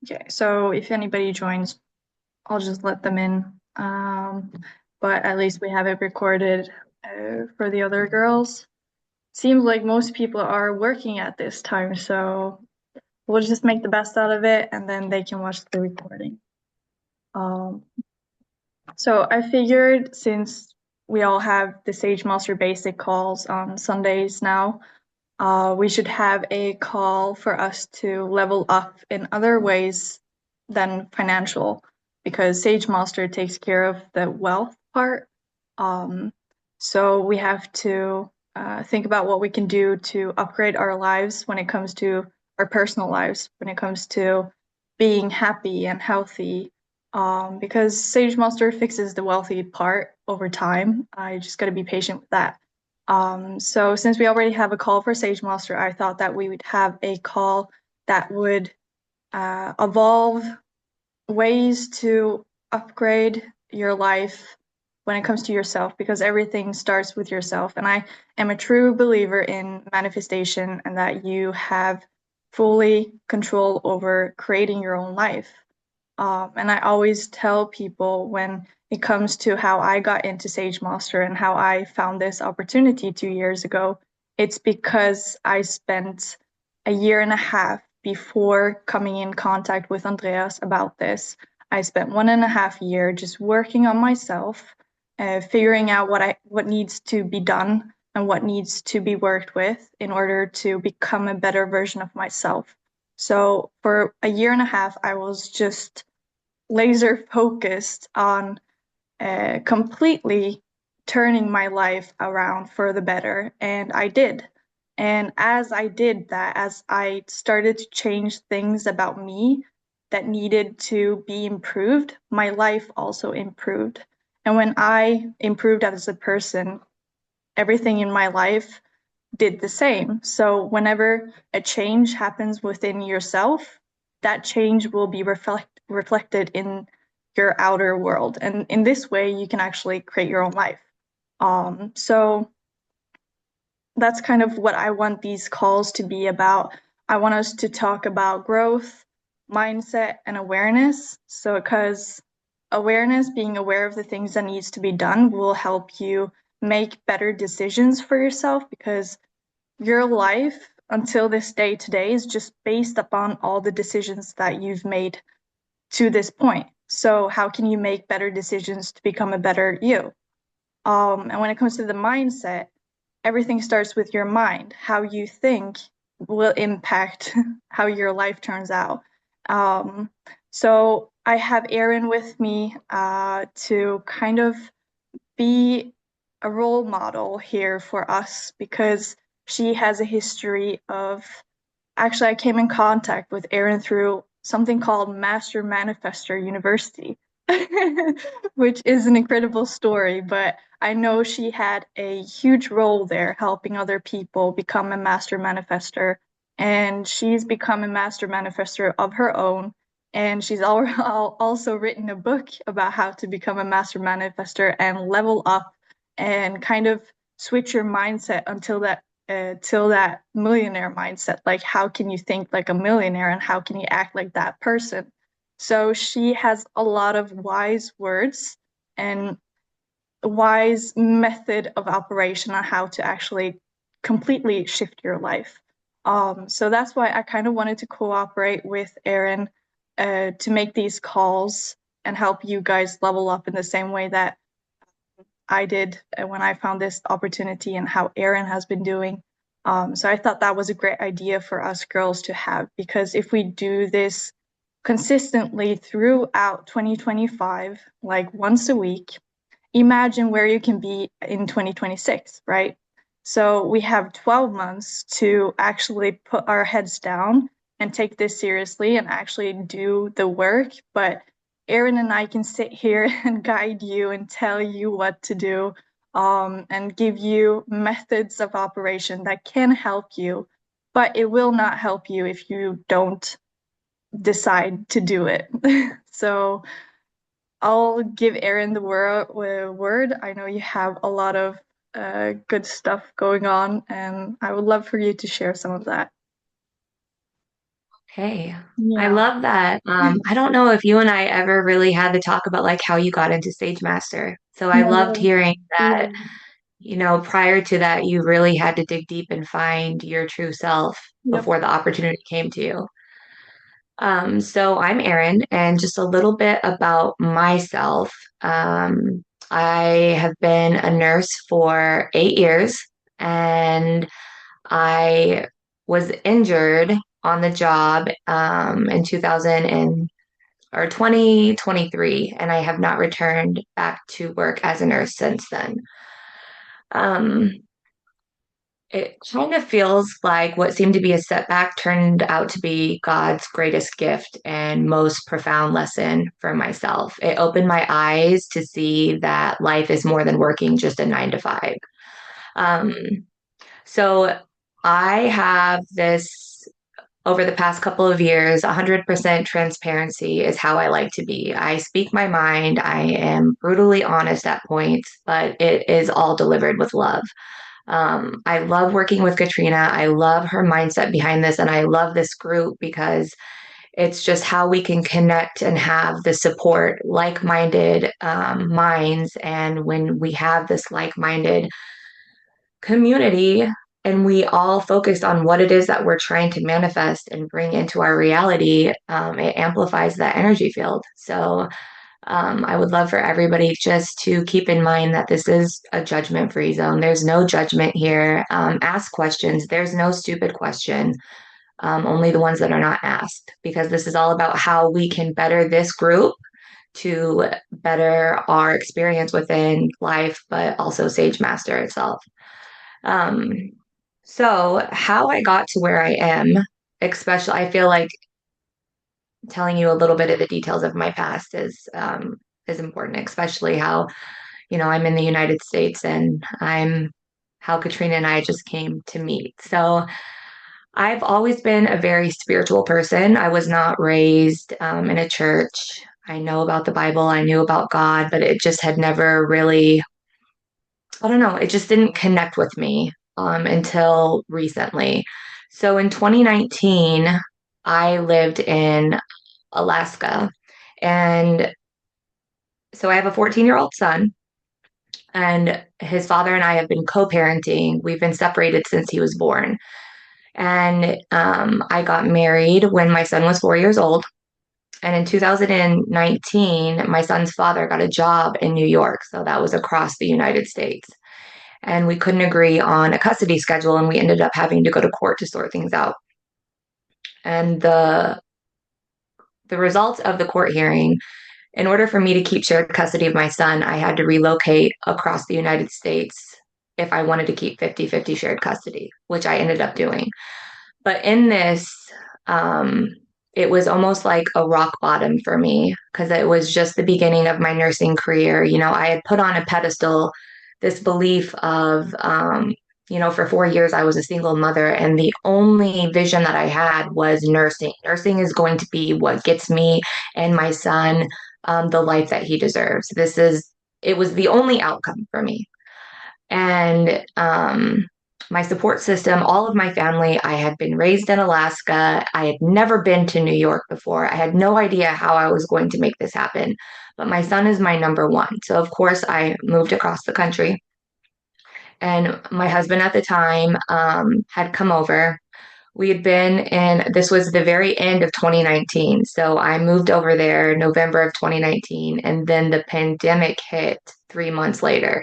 Okay, so if anybody joins, I'll just let them in. But at least we have it recorded for the other girls. Seems like most people are working at this time, so we'll just make the best out of it and then they can watch the recording. Um, so I figured since we all have the Sage Master Basic calls on Sundays now, we should have a call for us to level up in other ways than financial, because Sage Master takes care of the wealth part. Um, so we have to think about what we can do to upgrade our lives when it comes to our personal lives, when it comes to being happy and healthy. Because Sage Master fixes the wealthy part over time. I just got to be patient with that. So since we already have a call for Sage Master, I thought that we would have a call that would evolve ways to upgrade your life when it comes to yourself, because everything starts with yourself. And I am a true believer in manifestation and that you have fully control over creating your own life. And I always tell people when it comes to how I got into Sage Master and how I found this opportunity 2 years ago, it's because I spent a year and a half before coming in contact with Andreas about this. I spent 1.5 years just working on myself, figuring out what needs to be done and what needs to be worked with in order to become a better version of myself. So for a year and a half, I was just laser focused on completely turning my life around for the better. And I did. And as I did that, as I started to change things about me that needed to be improved, my life also improved. And when I improved as a person, everything in my life did the same. So whenever a change happens within yourself, that change will be reflected in your outer world. And in this way, you can actually create your own life. So that's kind of what I want these calls to be about. I want us to talk about growth, mindset, and awareness. So, because awareness, being aware of the things that needs to be done, will help you make better decisions for yourself, because your life until this day today is just based upon all the decisions that you've made to this point. So how can you make better decisions to become a better you? And when it comes to the mindset, everything starts with your mind. How you think will impact how your life turns out. Um, so I have Erin with me to kind of be a role model here for us, because she has a history of actually, I came in contact with Erin through something called Master Manifester University, which is an incredible story, but I know she had a huge role there helping other people become a master manifester. And she's become a master manifester of her own. And she's also written a book about how to become a master manifester and level up and kind of switch your mindset till that millionaire mindset. Like, how can you think like a millionaire and how can you act like that person? So she has a lot of wise words and wise method of operation on how to actually completely shift your life. So that's why I kind of wanted to cooperate with Erin to make these calls and help you guys level up in the same way that I did when I found this opportunity and how Erin has been doing. So I thought that was a great idea for us girls to have, because if we do this consistently throughout 2025, like once a week, imagine where you can be in 2026, right? So we have 12 months to actually put our heads down and take this seriously and actually do the work. But Erin and I can sit here and guide you and tell you what to do, and give you methods of operation that can help you, but it will not help you if you don't decide to do it. So I'll give Erin the word. I know you have a lot of good stuff going on, and I would love for you to share some of that. Hey, I Yeah. love that. I don't know if you and I ever really had to talk about like how you got into Sage Master. So I loved No. hearing that, Yeah. prior to that, you really had to dig deep and find your true self Yep. before the opportunity came to you. So I'm Erin, and just a little bit about myself. I have been a nurse for 8 years, and I was injured on the job in 2000 or 2023, and I have not returned back to work as a nurse since then. Um, it kind of feels like what seemed to be a setback turned out to be God's greatest gift and most profound lesson for myself. It opened my eyes to see that life is more than working just a 9 to 5. Um, so I have this over the past couple of years, 100% transparency is how I like to be. I speak my mind. I am brutally honest at points, but it is all delivered with love. I love working with Katrina. I love her mindset behind this, and I love this group because it's just how we can connect and have the support, like minded minds. And when we have this like minded community and we all focus on what it is that we're trying to manifest and bring into our reality, it amplifies that energy field. So I would love for everybody just to keep in mind that this is a judgment free zone. There's no judgment here. Ask questions. There's no stupid question, only the ones that are not asked, because this is all about how we can better this group to better our experience within life, but also Sage Master itself. Um, so how I got to where I am, especially, I feel like telling you a little bit of the details of my past is important, especially how, I'm in the United States and I'm how Katrina and I just came to meet. So I've always been a very spiritual person. I was not raised in a church. I know about the Bible, I knew about God, but it just had never really, I don't know, it just didn't connect with me until recently. So in 2019, I lived in Alaska. And so I have a 14-year-old son, and his father and I have been co parenting. We've been separated since he was born. And I got married when my son was 4 years old. And in 2019, my son's father got a job in New York. So that was across the United States. And we couldn't agree on a custody schedule, and we ended up having to go to court to sort things out. And the results of the court hearing, in order for me to keep shared custody of my son, I had to relocate across the United States if I wanted to keep 50-50 shared custody, which I ended up doing. But in this, um, it was almost like a rock bottom for me because it was just the beginning of my nursing career. I had put on a pedestal this belief of, for 4 years, I was a single mother, and the only vision that I had was nursing. Nursing is going to be what gets me and my son the life that he deserves. It was the only outcome for me. And my support system, all of my family, I had been raised in Alaska. I had never been to New York before. I had no idea how I was going to make this happen. But my son is my number one. So, of course, I moved across the country. And my husband at the time had come over. We had been in, this was the very end of 2019. So I moved over there November of 2019. And then the pandemic hit 3 months later.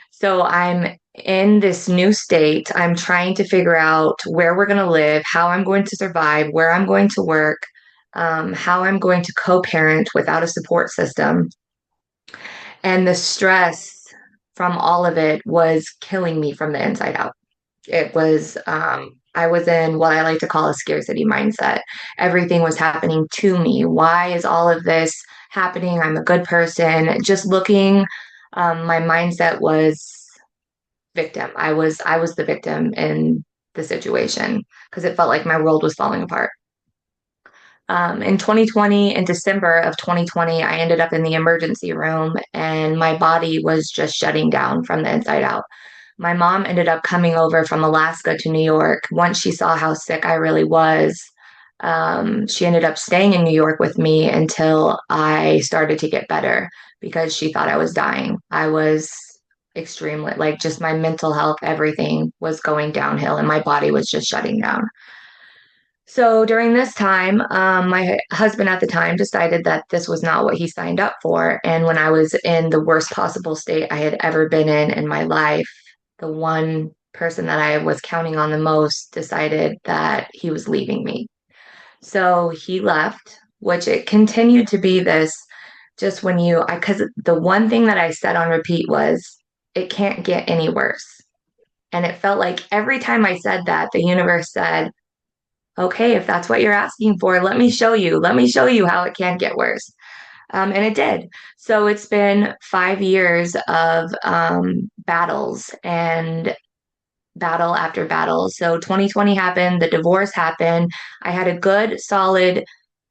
So I'm in this new state. I'm trying to figure out where we're going to live, how I'm going to survive, where I'm going to work, how I'm going to co parent without a support system. And the stress from all of it was killing me from the inside out. I was in what I like to call a scarcity mindset. Everything was happening to me. Why is all of this happening? I'm a good person. Just looking, my mindset was victim. I was the victim in the situation because it felt like my world was falling apart. In 2020, in December of 2020, I ended up in the emergency room and my body was just shutting down from the inside out. My mom ended up coming over from Alaska to New York once she saw how sick I really was. She ended up staying in New York with me until I started to get better because she thought I was dying. I was extremely, like, just my mental health, everything was going downhill and my body was just shutting down. So during this time, my husband at the time decided that this was not what he signed up for. And when I was in the worst possible state I had ever been in my life, the one person that I was counting on the most decided that he was leaving me. So he left, which it continued to be this just when because the one thing that I said on repeat was, it can't get any worse. And it felt like every time I said that, the universe said, okay, if that's what you're asking for, let me show you. Let me show you how it can get worse. And it did. So it's been 5 years of battles and battle after battle. So 2020 happened, the divorce happened. I had a good, solid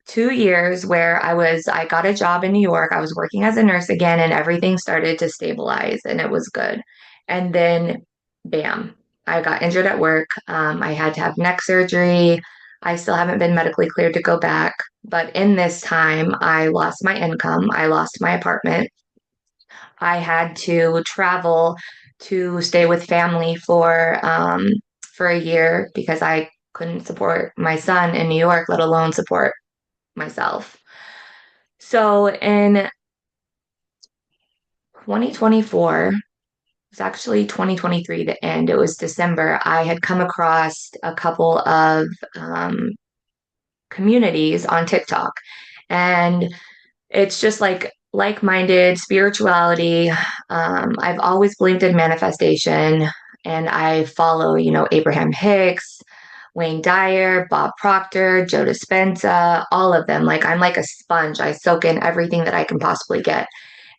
2 years where I got a job in New York. I was working as a nurse again, and everything started to stabilize, and it was good. And then, bam, I got injured at work. I had to have neck surgery. I still haven't been medically cleared to go back. But in this time, I lost my income. I lost my apartment. I had to travel to stay with family for a year because I couldn't support my son in New York, let alone support myself. So in 2024, it's actually 2023, the end, it was December, I had come across a couple of communities on TikTok. And it's just like-minded spirituality. I've always believed in manifestation, and I follow, Abraham Hicks, Wayne Dyer, Bob Proctor, Joe Dispenza, all of them. Like, I'm like a sponge. I soak in everything that I can possibly get.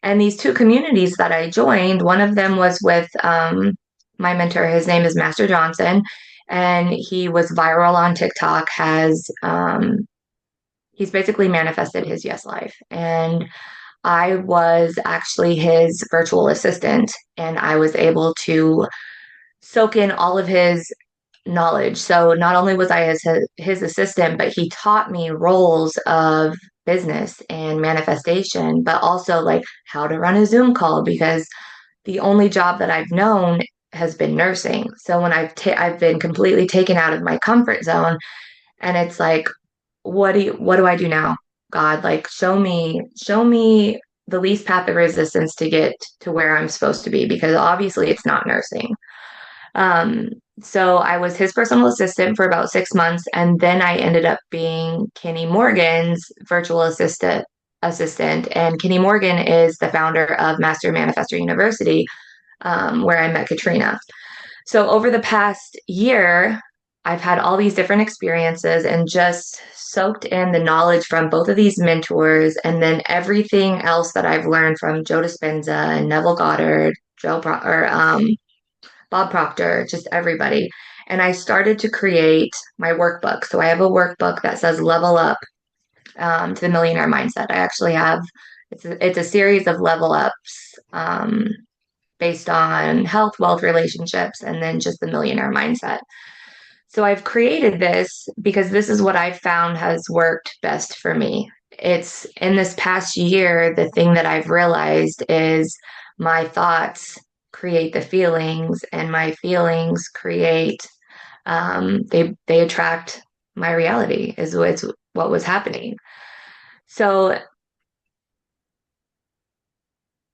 And these two communities that I joined, one of them was with my mentor. His name is Master Johnson, and he was viral on TikTok. He's basically manifested his yes life. And I was actually his virtual assistant, and I was able to soak in all of his knowledge. So not only was I his assistant, but he taught me roles of business and manifestation, but also like how to run a Zoom call, because the only job that I've known has been nursing. So when I've been completely taken out of my comfort zone, and it's like, what do I do now? God, like, show me the least path of resistance to get to where I'm supposed to be, because obviously it's not nursing. Um, so I was his personal assistant for about 6 months, and then I ended up being Kenny Morgan's virtual assistant. And Kenny Morgan is the founder of Master Manifestor University, where I met Katrina. So over the past year, I've had all these different experiences and just soaked in the knowledge from both of these mentors, and then everything else that I've learned from Joe Dispenza and Neville Goddard, Bob Proctor, just everybody. And I started to create my workbook. So I have a workbook that says level up to the millionaire mindset. I actually have, it's a series of level ups based on health, wealth, relationships, and then just the millionaire mindset. So I've created this because this is what I've found has worked best for me. It's in this past year, the thing that I've realized is my thoughts create the feelings, and my feelings create, they attract my reality, is what was happening. So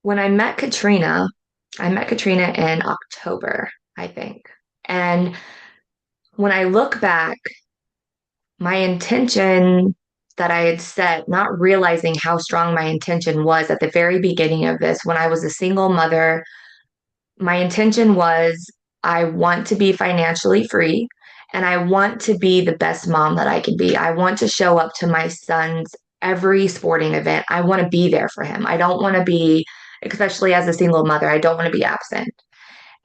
when I met Katrina in October, I think. And when I look back, my intention that I had set, not realizing how strong my intention was at the very beginning of this, when I was a single mother, my intention was, I want to be financially free, and I want to be the best mom that I can be. I want to show up to my son's every sporting event. I want to be there for him. I don't want to be, especially as a single mother, I don't want to be absent.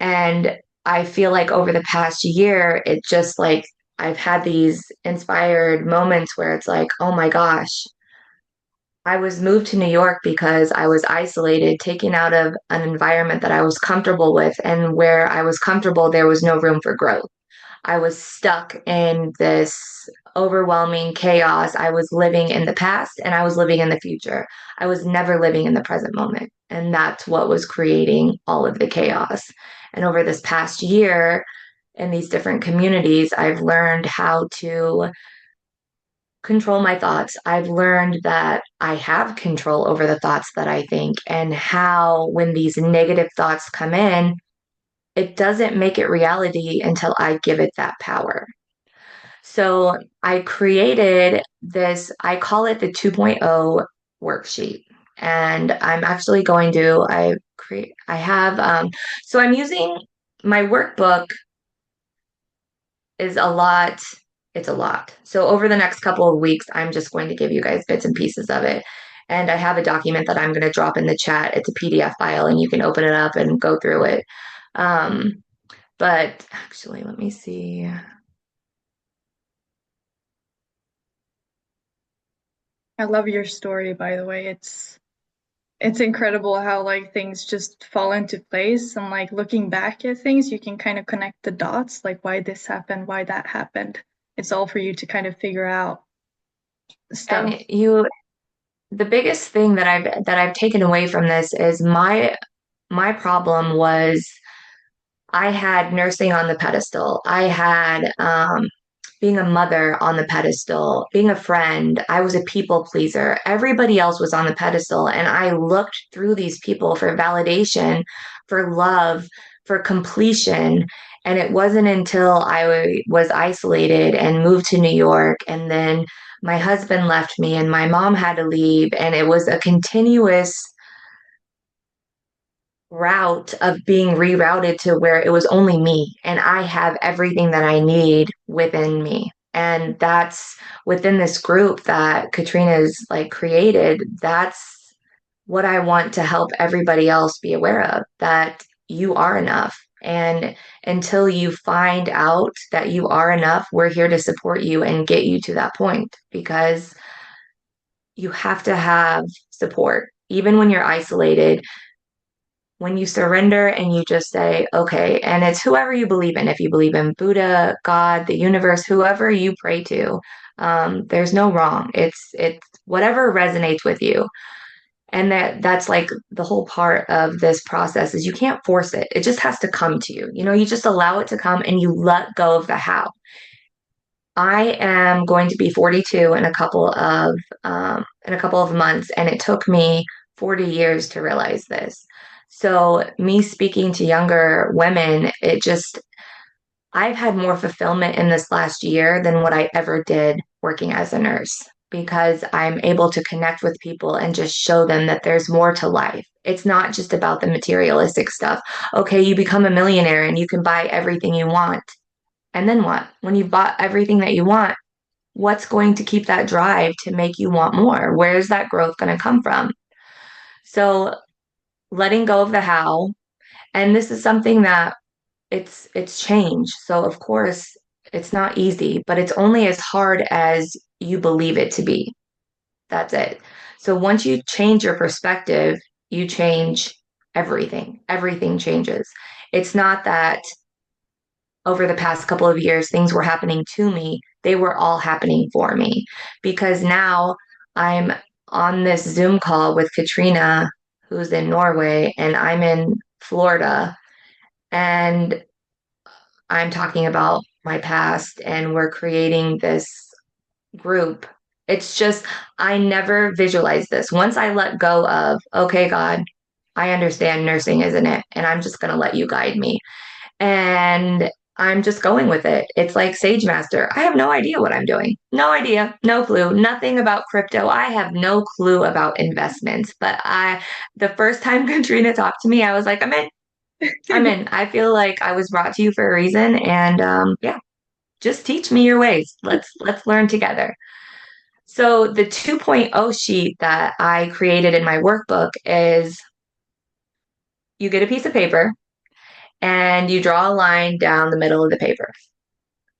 And I feel like over the past year, it just like I've had these inspired moments where it's like, oh my gosh, I was moved to New York because I was isolated, taken out of an environment that I was comfortable with. And where I was comfortable, there was no room for growth. I was stuck in this overwhelming chaos. I was living in the past and I was living in the future. I was never living in the present moment. And that's what was creating all of the chaos. And over this past year, in these different communities, I've learned how to control my thoughts. I've learned that I have control over the thoughts that I think, and how when these negative thoughts come in, it doesn't make it reality until I give it that power. So I created this, I call it the 2.0 worksheet. And I'm actually going to, I have, so I'm using my workbook is a lot. It's a lot. So over the next couple of weeks, I'm just going to give you guys bits and pieces of it. And I have a document that I'm going to drop in the chat. It's a PDF file and you can open it up and go through it. But actually, let me see. I love your story, by the way. It's incredible how like things just fall into place and like looking back at things, you can kind of connect the dots, like why this happened, why that happened. It's all for you to kind of figure out stuff. And the biggest thing that I've taken away from this is my problem was I had nursing on the pedestal. I had being a mother on the pedestal, being a friend. I was a people pleaser. Everybody else was on the pedestal. And I looked through these people for validation, for love, for completion. And it wasn't until was isolated and moved to New York, and then my husband left me and my mom had to leave. And it was a continuous route of being rerouted to where it was only me and I have everything that I need within me. And that's within this group that Katrina's like created. That's what I want to help everybody else be aware of, that you are enough. And until you find out that you are enough, we're here to support you and get you to that point, because you have to have support. Even when you're isolated, when you surrender and you just say, okay, and it's whoever you believe in. If you believe in Buddha, God, the universe, whoever you pray to, there's no wrong. It's whatever resonates with you. And that's like the whole part of this process is you can't force it. It just has to come to you. You know, you just allow it to come and you let go of the how. I am going to be 42 in a couple of months, and it took me 40 years to realize this. So me speaking to younger women, I've had more fulfillment in this last year than what I ever did working as a nurse, because I'm able to connect with people and just show them that there's more to life. It's not just about the materialistic stuff. Okay, you become a millionaire and you can buy everything you want. And then what? When you've bought everything that you want, what's going to keep that drive to make you want more? Where's that growth going to come from? So letting go of the how, and this is something that it's change. So of course it's not easy, but it's only as hard as you believe it to be. That's it. So once you change your perspective, you change everything. Everything changes. It's not that over the past couple of years, things were happening to me. They were all happening for me, because now I'm on this Zoom call with Katrina, who's in Norway, and I'm in Florida, and I'm talking about my past, and we're creating this group. It's just, I never visualized this. Once I let go of, okay, God, I understand nursing isn't it, and I'm just going to let you guide me. And I'm just going with it. It's like Sage Master. I have no idea what I'm doing. No idea, no clue, nothing about crypto. I have no clue about investments. But the first time Katrina talked to me, I was like, I'm in. I'm in. I feel like I was brought to you for a reason. And yeah, just teach me your ways. Let's learn together. So the 2.0 sheet that I created in my workbook is, you get a piece of paper and you draw a line down the middle of the paper.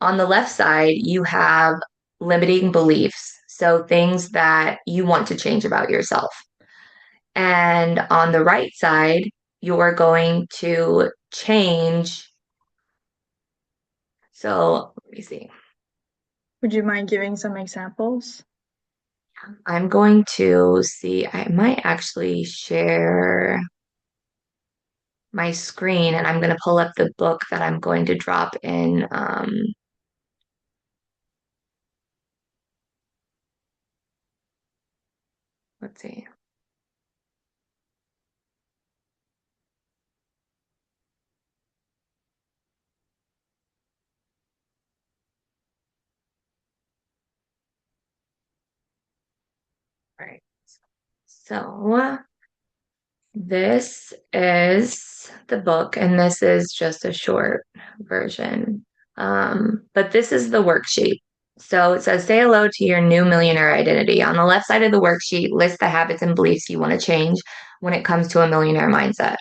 On the left side, you have limiting beliefs, so things that you want to change about yourself. And on the right side, you're going to change. So let me see. Would you mind giving some examples? I'm going to see, I might actually share my screen and I'm going to pull up the book that I'm going to drop in. Let's see. All right. So this is the book, and this is just a short version. But this is the worksheet. So it says, say hello to your new millionaire identity. On the left side of the worksheet, list the habits and beliefs you want to change when it comes to a millionaire mindset.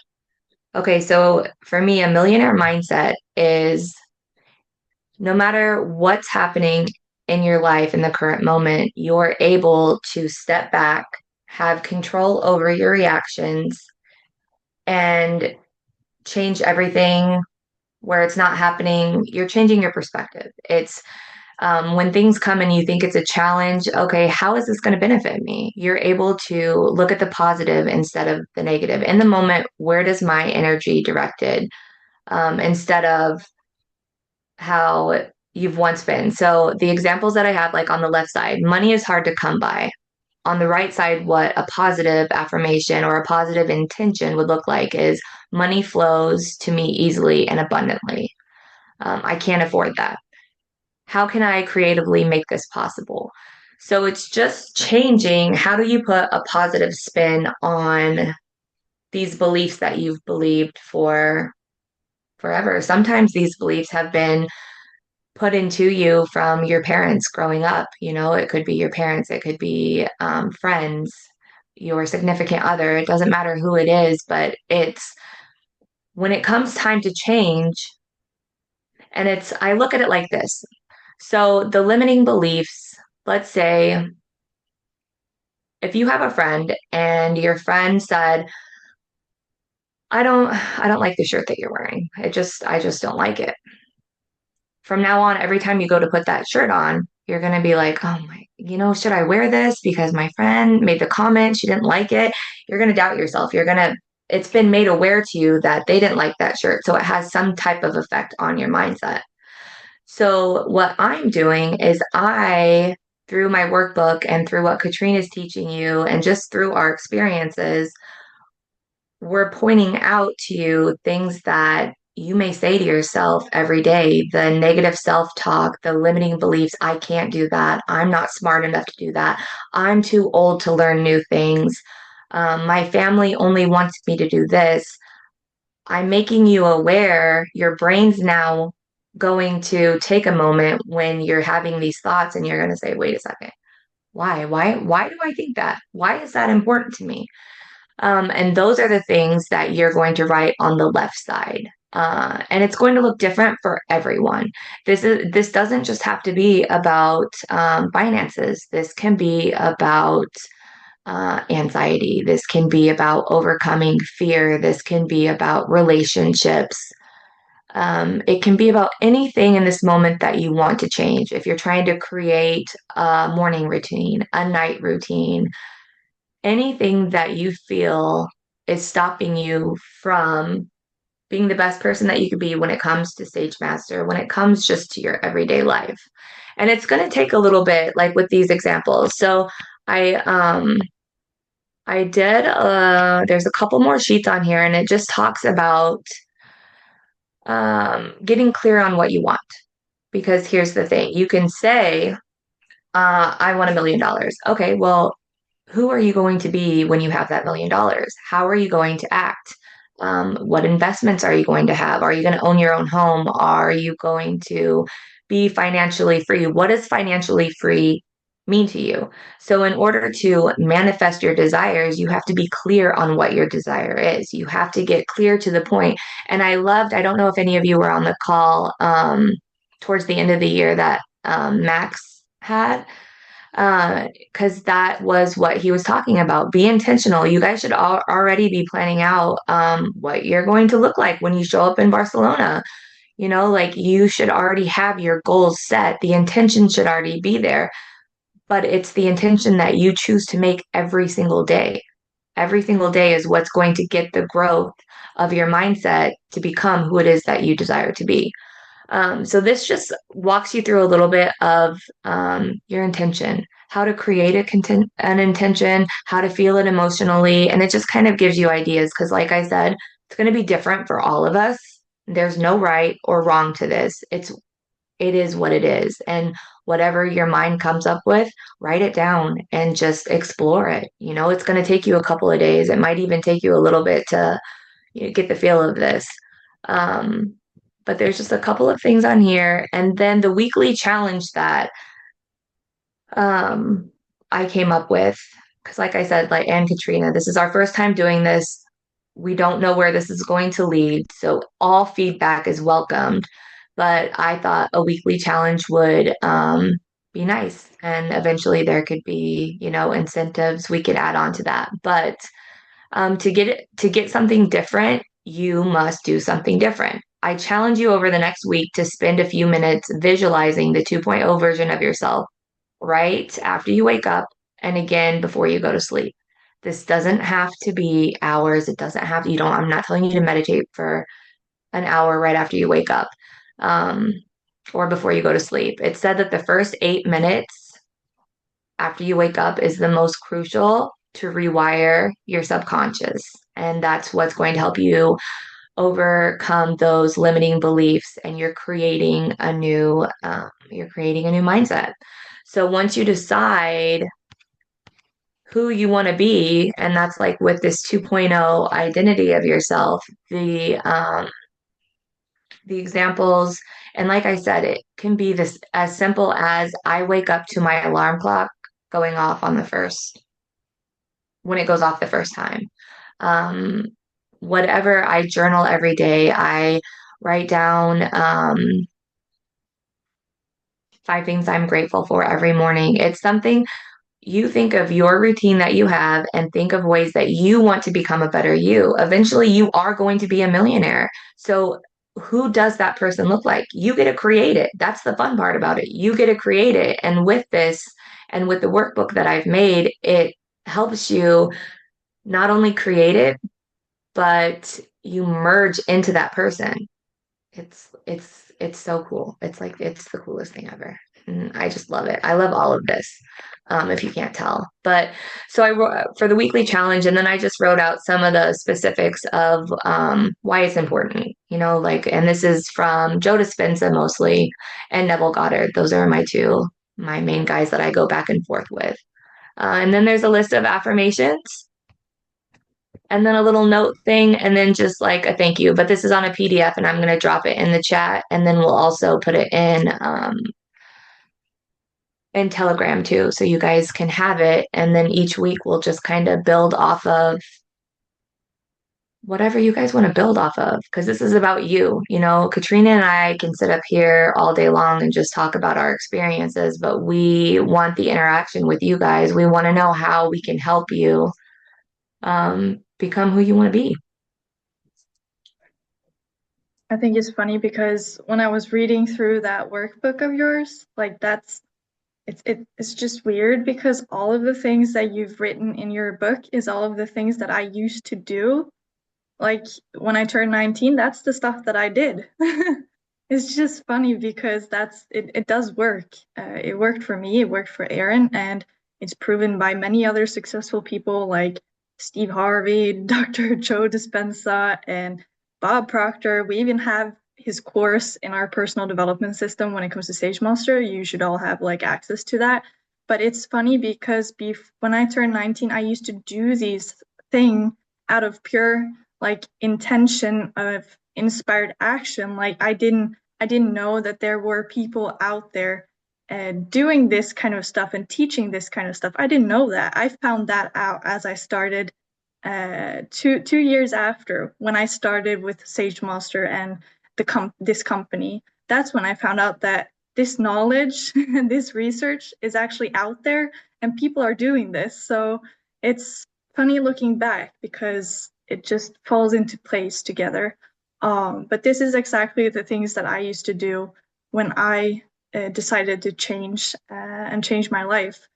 Okay, so for me, a millionaire mindset is no matter what's happening in your life in the current moment, you're able to step back, have control over your reactions, and change everything where it's not happening. You're changing your perspective. It's when things come and you think it's a challenge, okay, how is this going to benefit me? You're able to look at the positive instead of the negative. In the moment, where does my energy directed instead of how you've once been? So the examples that I have, like on the left side, money is hard to come by. On the right side, what a positive affirmation or a positive intention would look like is money flows to me easily and abundantly. I can't afford that. How can I creatively make this possible? So it's just changing. How do you put a positive spin on these beliefs that you've believed for forever? Sometimes these beliefs have been put into you from your parents growing up. You know, it could be your parents, it could be friends, your significant other. It doesn't matter who it is, but it's when it comes time to change, and I look at it like this. So the limiting beliefs, let's say if you have a friend and your friend said, I don't like the shirt that you're wearing. I just don't like it. From now on, every time you go to put that shirt on, you're going to be like, oh my, should I wear this because my friend made the comment, she didn't like it? You're going to doubt yourself. It's been made aware to you that they didn't like that shirt. So it has some type of effect on your mindset. So what I'm doing is through my workbook and through what Katrina is teaching you and just through our experiences, we're pointing out to you things that you may say to yourself every day, the negative self-talk, the limiting beliefs, I can't do that. I'm not smart enough to do that. I'm too old to learn new things. My family only wants me to do this. I'm making you aware. Your brain's now going to take a moment when you're having these thoughts and you're going to say, wait a second. Why do I think that? Why is that important to me? And those are the things that you're going to write on the left side. And it's going to look different for everyone. This doesn't just have to be about finances. This can be about anxiety. This can be about overcoming fear. This can be about relationships. It can be about anything in this moment that you want to change. If you're trying to create a morning routine, a night routine, anything that you feel is stopping you from being the best person that you could be when it comes to Sage Master, when it comes just to your everyday life. And it's going to take a little bit, like with these examples. So I um I did there's a couple more sheets on here and it just talks about getting clear on what you want. Because here's the thing, you can say, I want $1 million. Okay, well, who are you going to be when you have that $1 million? How are you going to act? What investments are you going to have? Are you going to own your own home? Are you going to be financially free? What does financially free mean to you? So, in order to manifest your desires, you have to be clear on what your desire is. You have to get clear to the point. And I don't know if any of you were on the call towards the end of the year that Max had because that was what he was talking about. Be intentional. You guys should already be planning out what you're going to look like when you show up in Barcelona. Like you should already have your goals set. The intention should already be there, but it's the intention that you choose to make every single day. Every single day is what's going to get the growth of your mindset to become who it is that you desire to be. So this just walks you through a little bit of your intention, how to create an intention, how to feel it emotionally, and it just kind of gives you ideas because, like I said, it's going to be different for all of us. There's no right or wrong to this. It is what it is, and whatever your mind comes up with, write it down and just explore it. It's going to take you a couple of days. It might even take you a little bit to get the feel of this. Um, but there's just a couple of things on here. And then the weekly challenge that um, I came up with, because like I said, like and Katrina, this is our first time doing this. We don't know where this is going to lead. So all feedback is welcomed. But I thought a weekly challenge would be nice. And eventually there could be, incentives we could add on to that. But to get something different, you must do something different. I challenge you over the next week to spend a few minutes visualizing the 2.0 version of yourself right after you wake up and again before you go to sleep. This doesn't have to be hours. It doesn't have, you don't, I'm not telling you to meditate for an hour right after you wake up um, or before you go to sleep. It said that the first 8 minutes after you wake up is the most crucial to rewire your subconscious. And that's what's going to help you overcome those limiting beliefs and you're creating a new mindset. So once you decide who you want to be, and that's like with this 2.0 identity of yourself, the examples, and like I said, it can be this as simple as I wake up to my alarm clock going off on the first when it goes off the first time. Um, Whatever, I journal every day. I write down 5 things I'm grateful for every morning. It's something you think of your routine that you have and think of ways that you want to become a better you. Eventually, you are going to be a millionaire. So, who does that person look like? You get to create it. That's the fun part about it. You get to create it. And with this and with the workbook that I've made, it helps you not only create it, but you merge into that person. It's so cool. It's like it's the coolest thing ever. And I just love it. I love all of this. If you can't tell. But so I wrote for the weekly challenge, and then I just wrote out some of the specifics of why it's important. And this is from Joe Dispenza mostly and Neville Goddard. Those are my main guys that I go back and forth with. And then there's a list of affirmations and then a little note thing, and then just like a thank you. But this is on a PDF, and I'm going to drop it in the chat, and then we'll also put it in Telegram too, so you guys can have it. And then each week we'll just kind of build off of whatever you guys want to build off of, because this is about you. Katrina and I can sit up here all day long and just talk about our experiences, but we want the interaction with you guys. We want to know how we can help you become who you want to be. I think it's funny because when I was reading through that workbook of yours, like it's just weird because all of the things that you've written in your book is all of the things that I used to do. Like when I turned 19, that's the stuff that I did. It's just funny because it does work. It worked for me, it worked for Aaron, and it's proven by many other successful people like Steve Harvey, Dr. Joe Dispenza, and Bob Proctor. We even have his course in our personal development system when it comes to Sage Master. You should all have like access to that. But it's funny because when I turned 19, I used to do these things out of pure like intention of inspired action. Like I didn't know that there were people out there doing this kind of stuff and teaching this kind of stuff. I didn't know that. I found that out as I started 2 years after when I started with Sage Master and this company. That's when I found out that this knowledge and this research is actually out there and people are doing this. So it's funny looking back because it just falls into place together. But this is exactly the things that I used to do when I decided to change and change my life.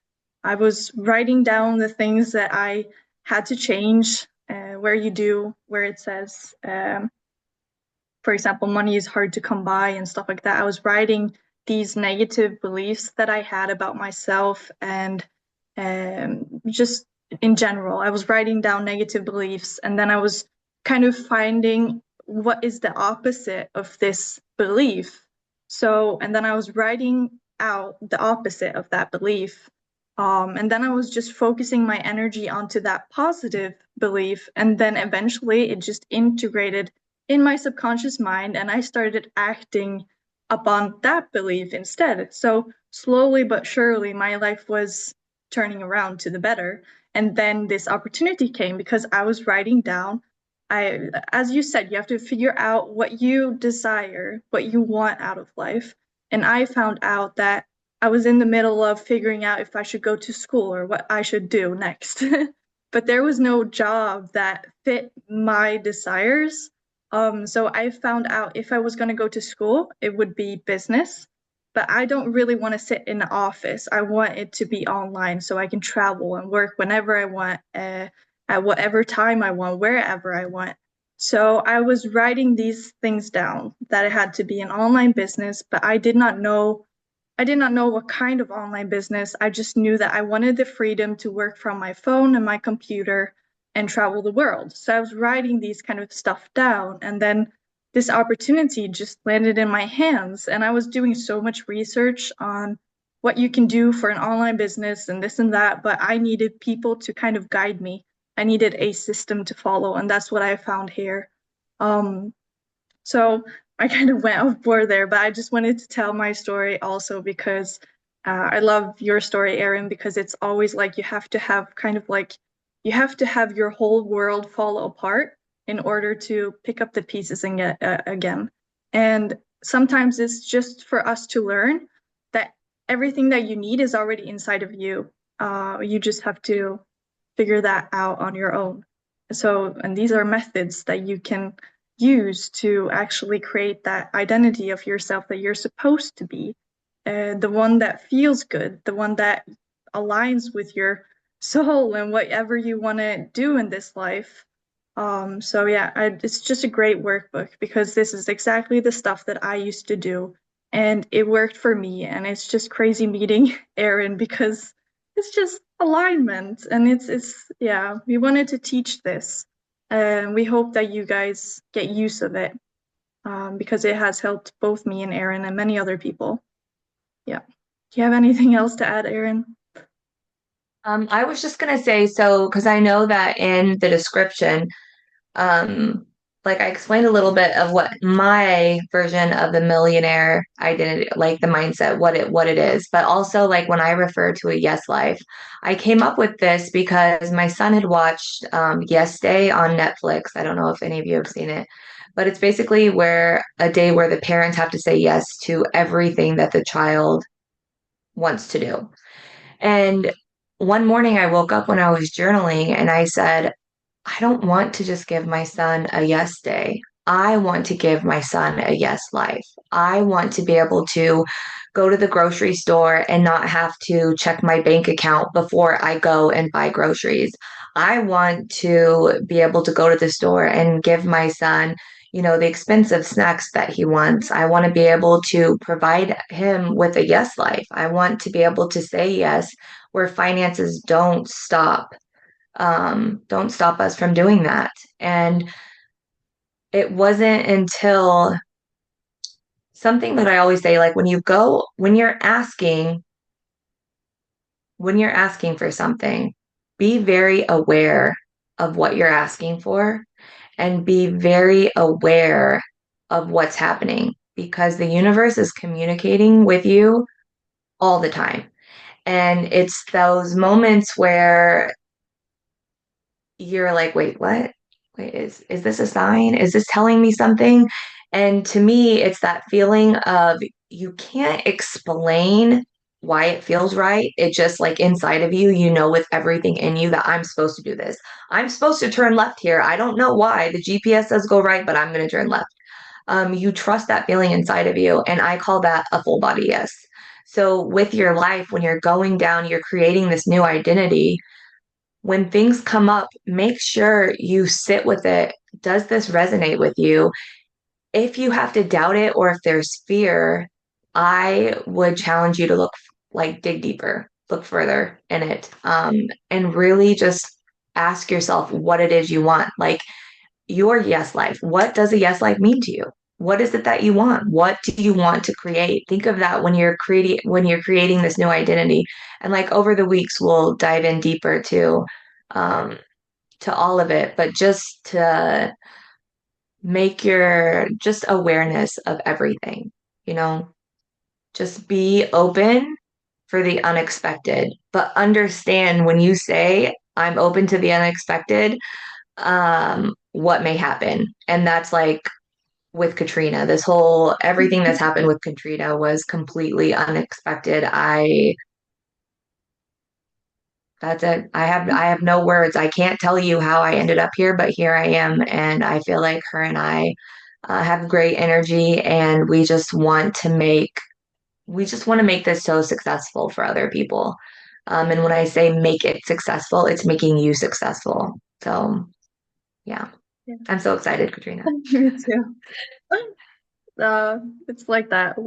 I was writing down the things that I had to change, where it says, for example, money is hard to come by and stuff like that. I was writing these negative beliefs that I had about myself and just in general. I was writing down negative beliefs, and then I was kind of finding what is the opposite of this belief. So, and then I was writing out the opposite of that belief. And then I was just focusing my energy onto that positive belief. And then eventually it just integrated in my subconscious mind, and I started acting upon that belief instead. So slowly but surely, my life was turning around to the better. And then this opportunity came because I was writing down. As you said, you have to figure out what you desire, what you want out of life. And I found out that I was in the middle of figuring out if I should go to school or what I should do next. But there was no job that fit my desires. So I found out if I was going to go to school, it would be business, but I don't really want to sit in the office. I want it to be online so I can travel and work whenever I want, at whatever time I want, wherever I want. So I was writing these things down that it had to be an online business, but I did not know what kind of online business. I just knew that I wanted the freedom to work from my phone and my computer and travel the world. So I was writing these kind of stuff down, and then this opportunity just landed in my hands. And I was doing so much research on what you can do for an online business and this and that, but I needed people to kind of guide me. I needed a system to follow, and that's what I found here. Um, so I kind of went off board there, but I just wanted to tell my story also because I love your story, Erin, because it's always like you have to have kind of like you have to have your whole world fall apart in order to pick up the pieces and get again. And sometimes it's just for us to learn that everything that you need is already inside of you. You just have to figure that out on your own. So, and these are methods that you can use to actually create that identity of yourself that you're supposed to be, the one that feels good, the one that aligns with your soul and whatever you want to do in this life. So yeah, it's just a great workbook because this is exactly the stuff that I used to do, and it worked for me. And it's just crazy meeting Erin because it's just alignment, and it's yeah, we wanted to teach this, and we hope that you guys get use of it, because it has helped both me and Erin and many other people. Yeah. Do you have anything else to add, Erin? I was just gonna say, so because I know that in the description, um, like I explained a little bit of what my version of the millionaire identity, like the mindset, what it is, but also like when I refer to a yes life, I came up with this because my son had watched Yes Day on Netflix. I don't know if any of you have seen it, but it's basically where a day where the parents have to say yes to everything that the child wants to do. And one morning I woke up when I was journaling and I said, I don't want to just give my son a yes day. I want to give my son a yes life. I want to be able to go to the grocery store and not have to check my bank account before I go and buy groceries. I want to be able to go to the store and give my son, the expensive snacks that he wants. I want to be able to provide him with a yes life. I want to be able to say yes where finances don't stop us from doing that. And it wasn't until something that I always say, like when you're asking for something, be very aware of what you're asking for and be very aware of what's happening because the universe is communicating with you all the time. And it's those moments where you're like, wait, what? Wait, is this a sign? Is this telling me something? And to me, it's that feeling of you can't explain why it feels right. It just like inside of you, you know, with everything in you that I'm supposed to do this. I'm supposed to turn left here. I don't know why. The GPS says go right, but I'm going to turn left. You trust that feeling inside of you. And I call that a full body yes. So with your life, when you're going down, you're creating this new identity. When things come up, make sure you sit with it. Does this resonate with you? If you have to doubt it or if there's fear, I would challenge you to look like dig deeper, look further in it, and really just ask yourself what it is you want. Like your yes life. What does a yes life mean to you? What is it that you want? What do you want to create? Think of that when you're creating this new identity. And like over the weeks, we'll dive in deeper um, to all of it, but just to make your just awareness of everything, you know, just be open for the unexpected, but understand when you say, I'm open to the unexpected, what may happen. And that's like with Katrina, this whole everything that's happened with Katrina was completely unexpected. That's it. I have no words. I can't tell you how I ended up here, but here I am, and I feel like her and I have great energy, and we just want to make this so successful for other people. And when I say make it successful, it's making you successful. So yeah, Yeah. I'm so excited, Katrina. Me too. It's like that Oh,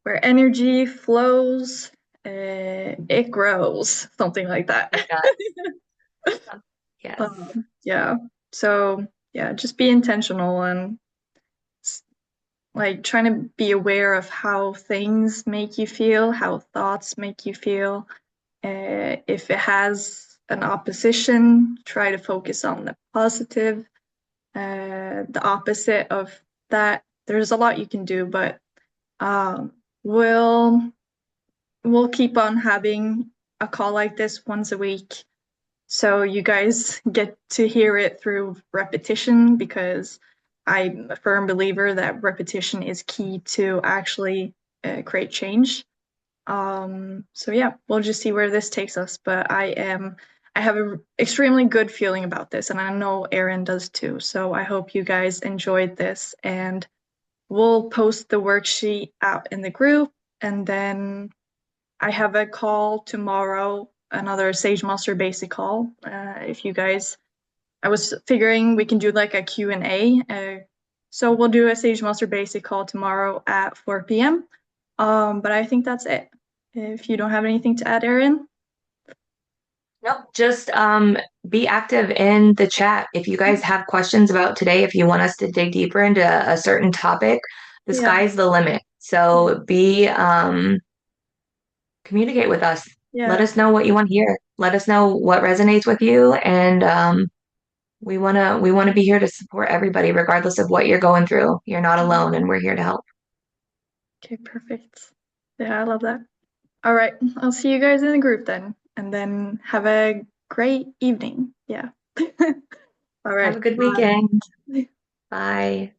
where energy flows, it grows, something like that. it does. Yes. Yeah. So yeah, just be intentional and like trying to be aware of how things make you feel, how thoughts make you feel. If it has an opposition, try to focus on the positive. The opposite of that, there's a lot you can do, but um, we'll we'll keep on having a call like this once a week. So you guys get to hear it through repetition because I'm a firm believer that repetition is key to actually create change. So yeah, we'll just see where this takes us. But I have an extremely good feeling about this, and I know Erin does too. So I hope you guys enjoyed this, and we'll post the worksheet out in the group, and then I have a call tomorrow, another Sage Master basic call. If you guys, I was figuring we can do like a Q&A. So we'll do a Sage Master basic call tomorrow at 4 p.m. But I think that's it. If you don't have anything to add, Erin. Nope, just be active in the chat. If you guys have questions about today, if you want us to dig deeper into a certain topic, the Yeah, sky's the limit. So be communicate with us. Let yeah, us know what you want to hear. Let us know what resonates with you, and we wanna be here to support everybody, regardless of what you're going through. You're not alone, and we're here to help. okay, perfect. Yeah, I love that. All right, I'll see you guys in the group then, and then have a great evening. Yeah. All Have a right, good bye. weekend. Bye.